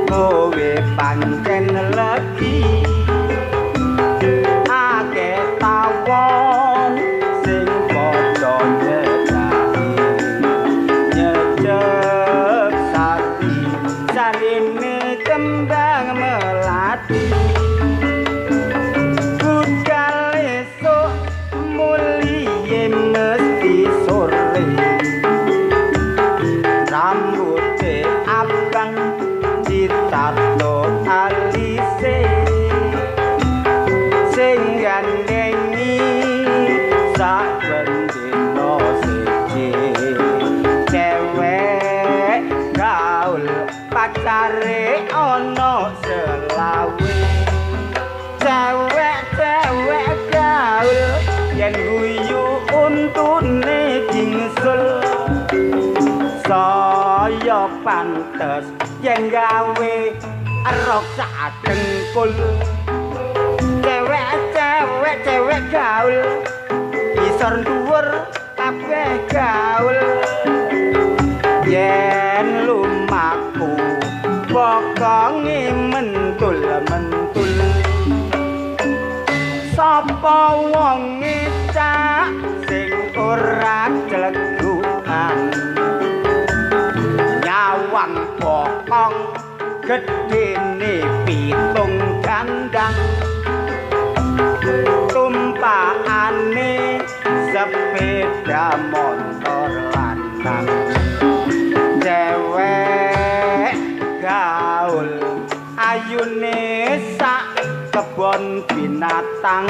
kowe pancen legi akeh tawon sing padha nyedaki nyedek sati sarine kembang melati budal esuk mulie mesti sore rambuté abang ditato alise sing gandhengi saben dina siji cewek gaul pacare ana selawe cewek gaul yen guyu untune jingsul saya pantes yen gawe rok sak dengkul cewek gaul isor dhuwur kabeh gaul yen lumaku pokonge mentul-mentul sapa wonge cak sing ora jlegukan nyawang pokong gedene pitung gandang tumpakane sepeda motor lanang cewek gaul ayune sak kebon binatang